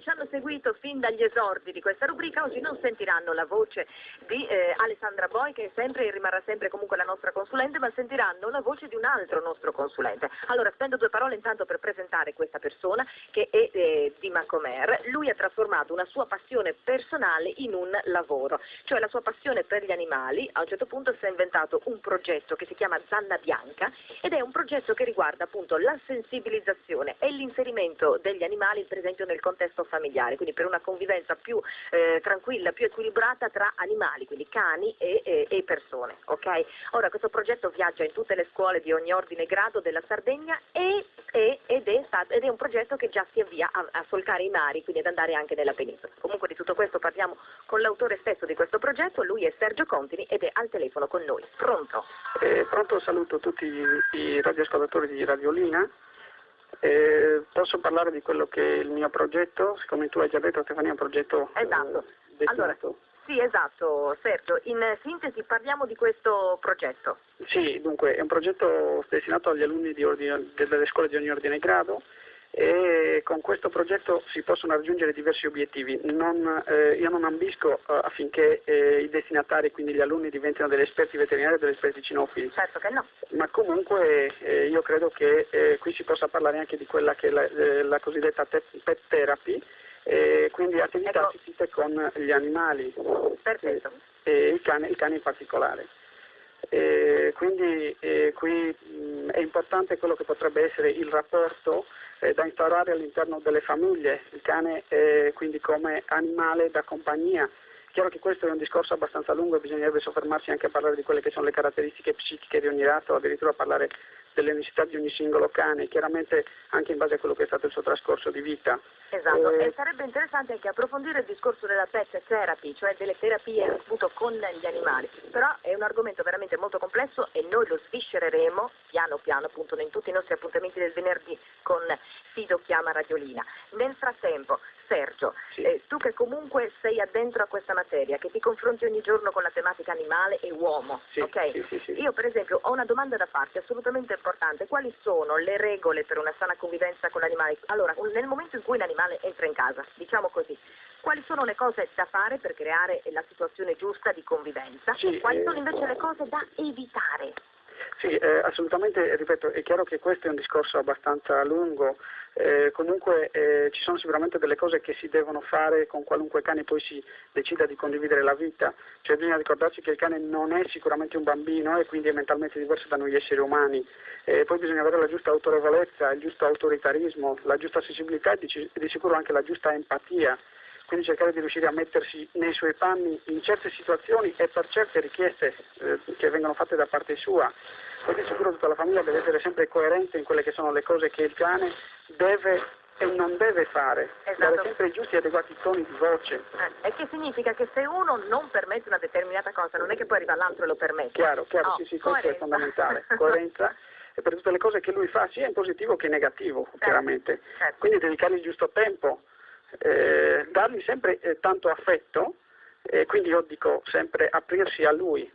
ci hanno seguito fin dagli esordi di questa rubrica oggi non sentiranno la voce di Alessandra Boi, che è sempre e rimarrà sempre comunque la nostra consulente, ma sentiranno la voce di un altro nostro consulente. Allora spendo due parole intanto per presentare questa persona che è di Macomer. Lui ha trasformato una sua passione personale in un lavoro, cioè la sua passione per gli animali. A un certo punto si è inventato un progetto che si chiama Zanna Bianca ed è un progetto che riguarda appunto la sensibilizzazione e l'inserimento degli animali per esempio nel contesto familiare, quindi per una convivenza più tranquilla, più equilibrata tra animali, quindi cani e persone, ok? Ora questo progetto viaggia in tutte le scuole di ogni ordine e grado della Sardegna ed è un progetto che già si avvia a solcare i mari, quindi ad andare anche nella penisola. Comunque di tutto questo parliamo con l'autore stesso di questo progetto, lui è Sergio Contini ed è al telefono con noi. Pronto? Pronto, saluto tutti i radioascoltatori di Radiolina. Posso parlare di quello che è il mio progetto? Siccome tu hai già detto, Stefania, è un progetto esatto. destinato... Allora, sì, esatto, Sergio. In sintesi parliamo di questo progetto. Sì, dunque è un progetto destinato agli alunni delle scuole di ogni ordine e grado e con questo progetto si possono raggiungere diversi obiettivi. Io non ambisco affinché i destinatari, quindi gli alunni, diventino degli esperti veterinari o degli esperti cinofili. Certo che no. Ma comunque io credo che qui si possa parlare anche di quella che è la cosiddetta pet therapy, quindi attività assistite con gli animali. Perfetto. E il cane in particolare. Quindi qui è importante quello che potrebbe essere il rapporto da instaurare all'interno delle famiglie, il cane quindi come animale da compagnia. Chiaro che questo è un discorso abbastanza lungo e bisognerebbe soffermarsi anche a parlare di quelle che sono le caratteristiche psichiche di ogni razza o addirittura parlare delle necessità di ogni singolo cane, chiaramente anche in base a quello che è stato il suo trascorso di vita. Esatto, e sarebbe interessante anche approfondire il discorso della pet therapy, cioè delle terapie appunto con gli animali, però è un argomento veramente molto complesso e noi lo sviscereremo piano piano appunto in tutti i nostri appuntamenti del venerdì con Fido Chiama Radiolina. Nel frattempo, Sergio, sì. Tu che comunque sei addentro a questa materia, che ti confronti ogni giorno con la tematica animale e uomo, sì, ok? Sì. Io per esempio ho una domanda da farti assolutamente importante: quali sono le regole per una sana convivenza con l'animale? Allora, nel momento in cui l'animale entra in casa, diciamo così, quali sono le cose da fare per creare la situazione giusta di convivenza Sì, e quali sono invece le cose da evitare? Sì, assolutamente, ripeto, è chiaro che questo è un discorso abbastanza lungo, comunque ci sono sicuramente delle cose che si devono fare con qualunque cane poi si decida di condividere la vita, cioè bisogna ricordarci che il cane non è sicuramente un bambino e quindi è mentalmente diverso da noi esseri umani, poi bisogna avere la giusta autorevolezza, il giusto autoritarismo, la giusta sensibilità e di sicuro anche la giusta empatia. Quindi cercare di riuscire a mettersi nei suoi panni in certe situazioni e per certe richieste che vengono fatte da parte sua. Poi di sicuro tutta la famiglia deve essere sempre coerente in quelle che sono le cose che il cane deve e non deve fare, dare sempre i giusti e adeguati toni di voce. E che significa che se uno non permette una determinata cosa, non è che poi arriva l'altro e lo permette. Chiaro, sì, questo è fondamentale, coerenza. E per tutte le cose che lui fa, sia in positivo che in negativo, chiaramente. Certo. Quindi dedicargli il giusto tempo. Dargli sempre tanto affetto, quindi io dico sempre aprirsi a lui,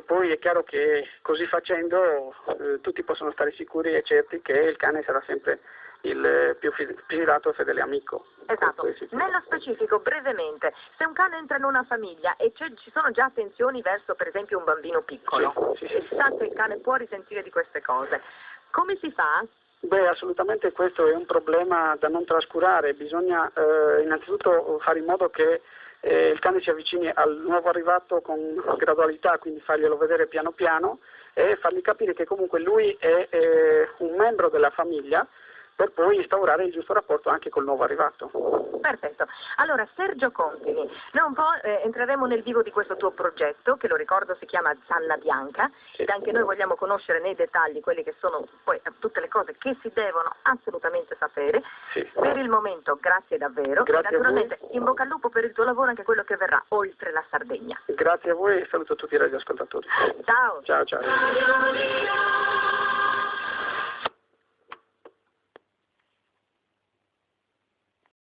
poi è chiaro che così facendo tutti possono stare sicuri e certi che il cane sarà sempre il più fidato e fedele amico. Esatto, nello specifico brevemente, se un cane entra in una famiglia e ci sono già attenzioni verso per esempio un bambino piccolo, sì. e si sa che il cane può risentire di queste cose, come si fa? Beh, assolutamente questo è un problema da non trascurare, bisogna innanzitutto fare in modo che il cane si avvicini al nuovo arrivato con gradualità, quindi farglielo vedere piano piano e fargli capire che comunque lui è un membro della famiglia per poi instaurare il giusto rapporto anche col nuovo arrivato. Perfetto. Allora, Sergio Contini, noi un po' entreremo nel vivo di questo tuo progetto, che lo ricordo si chiama Zanna Bianca, sì. Ed anche noi vogliamo conoscere nei dettagli quelle che sono poi tutte le cose che si devono assolutamente sapere. Sì. Per il momento, grazie davvero. Grazie e naturalmente in bocca al lupo per il tuo lavoro, anche quello che verrà oltre la Sardegna. Grazie a voi e saluto tutti i radioascoltatori. Ciao. Ciao.